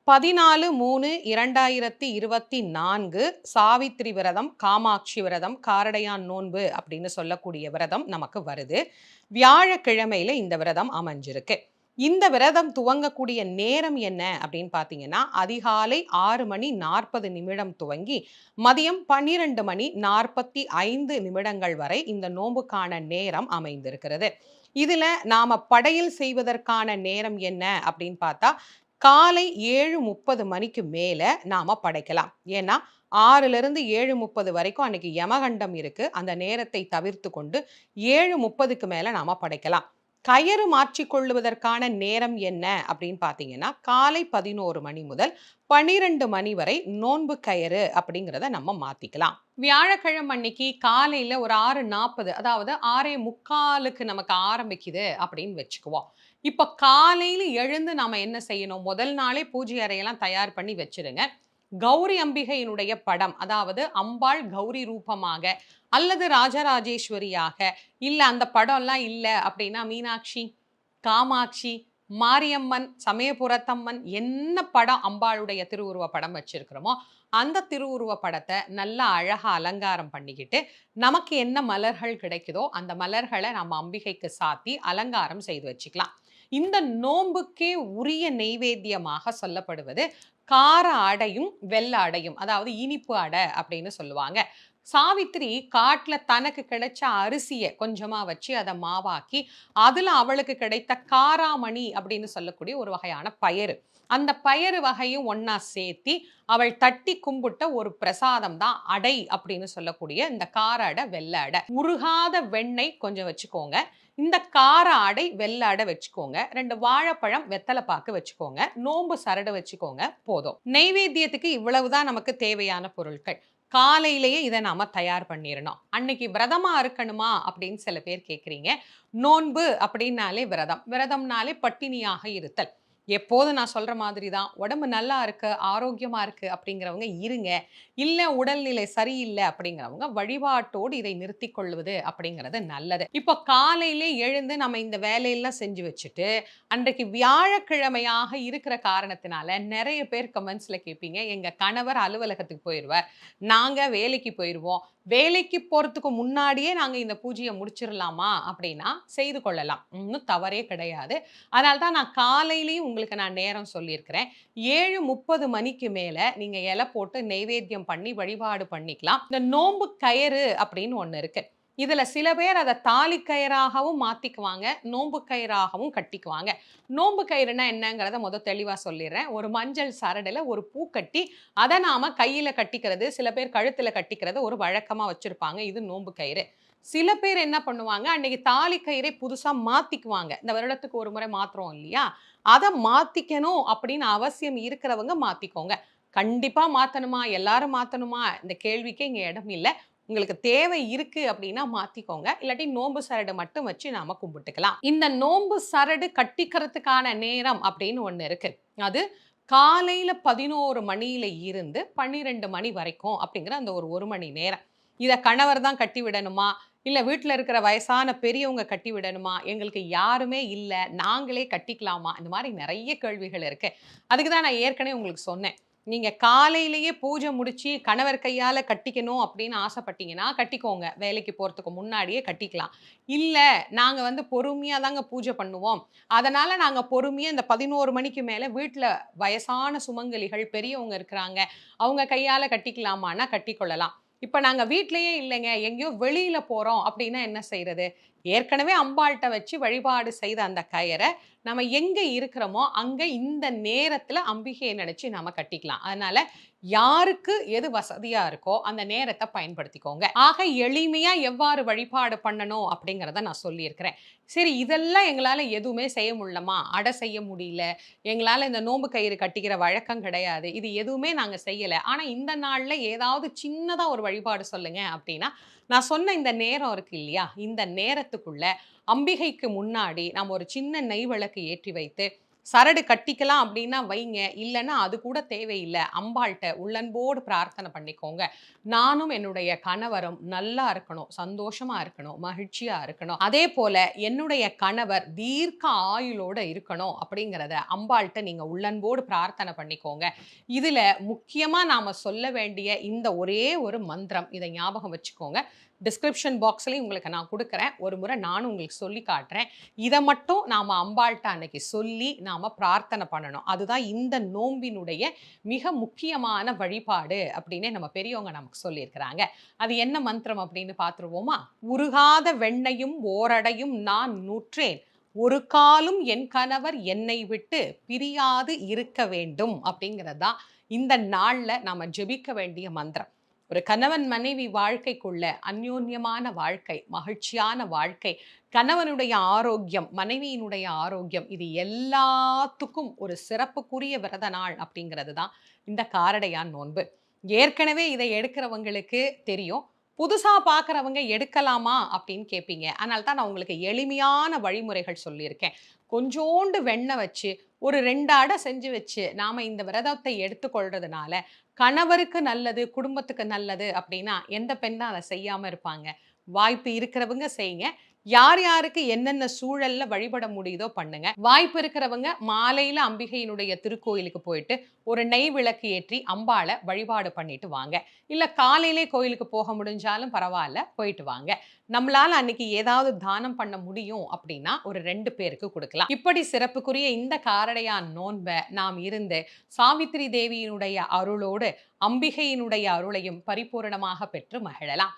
14/3/2024 சாவித்திரி விரதம், காமாட்சி விரதம், காரடையான் நோன்பு அப்படின்னு சொல்லக்கூடிய விரதம் நமக்கு வருது. வியாழக்கிழமையில இந்த விரதம் அமைஞ்சிருக்கு. இந்த விரதம் துவங்கக்கூடிய நேரம் என்ன அப்படின்னு பார்த்தீங்கன்னா, அதிகாலை 6 மணி 40 நிமிடம் துவங்கி மதியம் 12 மணி 45 நிமிடங்கள் வரை இந்த நோன்புக்கான நேரம் அமைந்திருக்கிறது. இதுல நாம படையல் செய்வதற்கான நேரம் என்ன அப்படின்னு பார்த்தா, காலை 7:30 மணிக்கு மேல நாம படைக்கலாம். ஏன்னா 6லிருந்து 7:30 வரைக்கும் அன்னைக்கு யமகண்டம் இருக்கு. அந்த நேரத்தை தவிர்த்து கொண்டு 7:30க்கு மேல நாம படைக்கலாம். கயறு மாற்றிக் கொள்ளுவதற்கான நேரம் என்ன அப்படின்னு பார்த்தீங்கன்னா, காலை 11 மணி முதல் 12 மணி வரை நோன்பு கயறு அப்படிங்கிறத நம்ம மாத்திக்கலாம். வியாழக்கிழமை அன்னைக்கு காலையில ஒரு 6:40 அதாவது 6:45க்கு நமக்கு ஆரம்பிக்குது அப்படின்னு வச்சுக்குவோம். இப்ப காலையில எழுந்து நாம என்ன செய்யணும்? முதல் நாளே பூஜை அறையெல்லாம் தயார் பண்ணி வச்சுருங்க. கௌரி அம்பிகையினுடைய படம், அதாவது அம்பாள் கௌரி ரூபமாக அல்லது ராஜராஜேஸ்வரியாக, இல்ல அந்த படம்லாம் இல்ல அப்படின்னா மீனாட்சி, காமாட்சி, மாரியம்மன், சமயபுரத்தம்மன் என்ன படம் அம்பாளுடைய திருவுருவ படம் வச்சிருக்கிறோமோ, அந்த திருவுருவ படத்த நல்லா அழகா அலங்காரம் பண்ணிக்கிட்டு, நமக்கு என்ன மலர்கள் கிடைக்குதோ, அந்த மலர்கள நம்ம அம்பிகைக்கு சாத்தி அலங்காரம் செய்து வச்சுக்கலாம். இந்த நோன்புக்கே உரிய நெய்வேத்தியமாக சொல்லப்படுவது கார அடையும், வெள்ள அடையும். அதாவது இனிப்பு அடை அப்படின்னு சொல்லுவாங்க. சாவித்திரி காட்டுல தனக்கு கிடைச்ச அரிசிய கொஞ்சமா வச்சு அத மாவாக்கி, அதுல அவளுக்கு கிடைத்த காராமணி அப்படின்னு சொல்லக்கூடிய ஒரு வகையான பயறு. அந்த பயறு வகையும் ஒண்ணா சேர்த்தி, அவள் தட்டி கும்பிட்ட ஒரு பிரசாதம் தான் அடை அப்படின்னு சொல்லக்கூடிய இந்த கார அடை, வெள்ள அடை. உருகாத வெண்ணெய் கொஞ்சம் வச்சுக்கோங்க. இந்த கார அடை, வெள்ள அடை வச்சுக்கோங்க. 2 வாழைப்பழம், வெத்தல பாக்கு வச்சுக்கோங்க. நோன்பு சரடு வச்சுக்கோங்க போதும். நெய்வேத்தியத்துக்கு இவ்வளவுதான் நமக்கு தேவையான பொருட்கள். காலையிலேயே இத நாம தயார் பண்ணிறணும். அன்னைக்கு விரதமா இருக்கணுமா அப்படின்னு சில பேர் கேட்கிறீங்க. நோன்பு அப்படின்னாலே விரதம். விரதம்னாலே பட்டினியாக இருத்தல். எப்போதும் நான் சொல்ற மாதிரி தான். உடம்பு நல்லா இருக்கு, ஆரோக்கியமா இருக்கு அப்படிங்கிறவங்க இருங்க. இல்ல உடல்நிலை சரியில்ல அப்படிங்கிறவங்க வழிபாட்டோடு இதை நிறுத்திக் கொள்வது அப்படிங்கிறது நல்லது. இப்போ காலையிலே எழுந்து நம்ம இந்த வேலையெல்லாம் செஞ்சு வச்சுட்டு, அன்றைக்கு வியாழக்கிழமையாக இருக்கிற காரணத்தினால நெறைய பேர் கமெண்ட்ஸ்ல கேட்பீங்க. எங்க கணவர் அலுவலகத்துக்கு போயிருவார். நாங்க வேலைக்கு போயிருவோம். வேலைக்கு போறதுக்கு முன்னாடியே நாங்க இந்த பூஜைய முடிச்சிரலாமா? அப்படின்னா செய்து கொள்ளலாம். ஒண்ணும் தவறே கிடையாது. அதனால தான் நான் காலையிலயும் உங்களுக்கு நான் நேரம் சொல்லியிருக்கிறேன். 7:30 மணிக்கு மேல நீங்க இலை போட்டு நெய்வேத்தியம் பண்ணி வழிபாடு பண்ணிக்கலாம். இந்த நோன்பு கயிறு அப்படின்னு ஒண்ணு இருக்கு. இதுல சில பேர் அத தாலி கயிறாகவும் மாத்திக்குவாங்க. நோன்பு கயிறாகவும் கட்டிக்குவாங்க. நோன்பு கயிறுனா என்னங்கிறத தெளிவா சொல்லிர்றேன். ஒரு மஞ்சள் சரடுல ஒரு பூ கட்டி, அத நாம கையில கட்டிக்கிறது, சில பேர் கழுத்துல கட்டிக்கிறது ஒரு வழக்கமா வச்சிருப்பாங்க. இது நோன்பு கயிறு. சில பேர் என்ன பண்ணுவாங்க, அன்னைக்கு தாலி கயிறை புதுசா மாத்திக்குவாங்க. இந்த வருடத்துக்கு ஒரு முறை மாத்துறோம் இல்லையா? அத மாத்திக்கணும் அப்படின்னு அவசியம் இருக்கிறவங்க மாத்திக்கோங்க. கண்டிப்பா மாத்தணுமா? எல்லாரும் மாத்தணுமா? இந்த கேள்விக்கே இங்க இடம் இல்ல. உங்களுக்கு தேவை இருக்கு அப்படின்னா மாத்திக்கோங்க. இல்லாட்டி நோன்பு சரடு மட்டும் வச்சு நாம கும்பிட்டுக்கலாம். இந்த நோன்பு சரடு கட்டிக்கிறதுக்கான நேரம் அப்படின்னு ஒண்ணு இருக்கு. அது காலையில 11 மணியில இருந்து 12 மணி வரைக்கும் அப்படிங்கிற அந்த ஒரு 1 மணி நேரம். இத கணவர் தான் கட்டி விடணுமா? இல்ல வீட்ல இருக்கிற வயசான பெரியவங்க கட்டி விடணுமா? எங்களுக்கு யாருமே இல்ல. நாங்களே கட்டிக்கலாமா? இந்த மாரி நெறைய கேள்விகள் இருக்கு. அதுக்கு தான் நான் ஏற்கனவே உங்களுக்கு சொன்னேன். நீங்க காலையிலேயே பூஜை முடிச்சு கணவர் கையால கட்டிக்கணும் அப்படின்னு ஆசைப்பட்டீங்கன்னா கட்டிக்கோங்க. வேலைக்கு போறதுக்கு முன்னாடியே கட்டிக்கலாம். இல்ல நாங்க பொறுமையா தாங்க பூஜை பண்ணுவோம். அதனால நாங்க பொறுமையா இந்த 11 மணிக்கு மேல வீட்ல வயசான சுமங்கலிகள், பெரியவங்க இருக்கிறாங்க. அவங்க கையால கட்டிக்கலாமான்னா கட்டிக்கொள்ளலாம். இப்ப நாங்க வீட்லயே இல்லைங்க, எங்கேயோ வெளியில போறோம் அப்படின்னா என்ன செய்றது? ஏற்கனவே அம்பாள்ட்ட வச்சு வழிபாடு செய்த அந்த கயற, நம்ம எங்க இருக்கிறோமோ, அங்க இந்த நேரத்துல அம்பிகைய நெனச்சு நாம கட்டிக்கலாம். அதனால யாருக்கு எது வசதியா இருக்கோ, அந்த நேரத்த பயன்படுத்திக்கோங்க. ஆக எளிமையா எவ்வாறு வழிபாடு பண்ணணும் அப்படிங்கிறத நான் சொல்லியிருக்கிறேன். சரி இதெல்லாம் எங்களால எதுவுமே செய்ய முடியலம்மா, அடை செய்ய முடியல, எங்களால இந்த நோன்பு கயிறு கட்டிக்கிற வழக்கம் கிடையாது. இது எதுவுமே நாங்க செய்யல. ஆனா இந்த நாள்ல ஏதாவது சின்னதா ஒரு வழிபாடு சொல்லுங்க அப்படின்னா, நான் சொன்ன இந்த நேரம் இருக்கு இல்லையா? இந்த நேரத்துக்குள்ள அம்பிகைக்கு முன்னாடி நம்ம ஒரு சின்ன நெய் விளக்கு ஏற்றி வைத்து, சரடு கட்டிக்கலாம் அப்படின்னா வைங்க. இல்லன்னா அது கூட தேவையில்ல. அம்பாள்ட்ட உள்ளன்போடு பிரார்த்தனை பண்ணிக்கோங்க. நானும் என்னுடைய கணவரும் நல்லா இருக்கணும், சந்தோஷமா இருக்கணும், மகிழ்ச்சியா இருக்கணும். அதேபோல என்னுடைய கணவர் தீர்க்க ஆயுளோட இருக்கணும் அப்படிங்கிறத அம்பாள்ட்ட நீங்க உள்ளன்போடு பிரார்த்தனை பண்ணிக்கோங்க. இதுல முக்கியமா நாம சொல்ல வேண்டிய இந்த ஒரே ஒரு மந்திரம். இத ஞாபகம் வச்சுக்கோங்க. டிஸ்கிரிப்ஷன் பாக்ஸ்லயும் உங்களுக்கு நான் குடுக்குறேன். ஒரு முறை நானும் உங்களுக்கு சொல்லி காட்டுறேன். இத மட்டும் நாம அம்பாள்ட்ட அன்னைக்கு சொல்லி நாம பிரார்த்தனை பண்ணணும். அதுதான் இந்த நோம்பினுடைய மிக முக்கியமான வழிபாடு அப்படின்னே நம்ம பெரியவங்க நமக்கு சொல்லியிருக்கிறாங்க. அது என்ன மந்திரம் அப்படின்னு பார்த்துருவோமா? "உருகாத வெண்ணையும் ஓரடையும் நான் நூற்றேன். ஒரு காலும் என் கணவர் என்னை விட்டு பிரியாது இருக்க வேண்டும்." அப்படிங்கிறது தான் இந்த நாள்ல நாம ஜெபிக்க வேண்டிய மந்திரம். ஒரு கணவன் மனைவி வாழ்க்கைக்குள்ள அந்யோன்யமான வாழ்க்கை, மகிழ்ச்சியான வாழ்க்கை, கணவனுடைய ஆரோக்கியம், மனைவியினுடைய ஆரோக்கியம் இது எல்லாத்துக்கும் ஒரு சிறப்புக்குரிய விரத நாள் அப்படிங்கிறது தான் இந்த காரடையான் நோன்பு. ஏற்கனவே இதை எடுக்கிறவங்களுக்கு தெரியும். புதுசா பார்க்குறவங்க எடுக்கலாமா அப்படின்னு கேட்பீங்க. அதனால தான் நான் உங்களுக்கு எளிமையான வழிமுறைகள் சொல்லியிருக்கேன். கொஞ்சோண்டு வெண்ணெய் வச்சு, ஒரு 2 அடை செஞ்சு வச்சு, நாம இந்த விரதத்தை எடுத்துக்கொள்றதுனால, கணவருக்கு நல்லது, குடும்பத்துக்கு நல்லது அப்படின்னா, எந்த பெண் தான் அத செய்யாம இருப்பாங்க? வாய்ப்பு இருக்கிறவங்க செய்யுங்க. யார் யாருக்கு என்னென்ன சூழல்ல வழிபட முடியுதோ பண்ணுங்க. வாய்ப்பு இருக்கிறவங்க மாலையில அம்பிகையினுடைய திருக்கோயிலுக்கு போயிட்டு, ஒரு நெய் விளக்கு ஏற்றி அம்பாள வழிபாடு பண்ணிட்டு வாங்க. இல்ல காலையிலே கோயிலுக்கு போக முடிஞ்சாலும் பரவால்ல, போயிட்டு வாங்க. நம்மளால அன்னைக்கு ஏதாவது தானம் பண்ண முடியும் அப்படின்னா, ஒரு 2 பேருக்கு குடுக்கலாம். இப்படி சிறப்புக்குரிய இந்த காரடையான் நோன்ப நாம் இருந்து, சாவித்திரி தேவியினுடைய அருளோடு, அம்பிகையினுடைய அருளையும் பரிபூரணமாக பெற்று மகிழலாம்.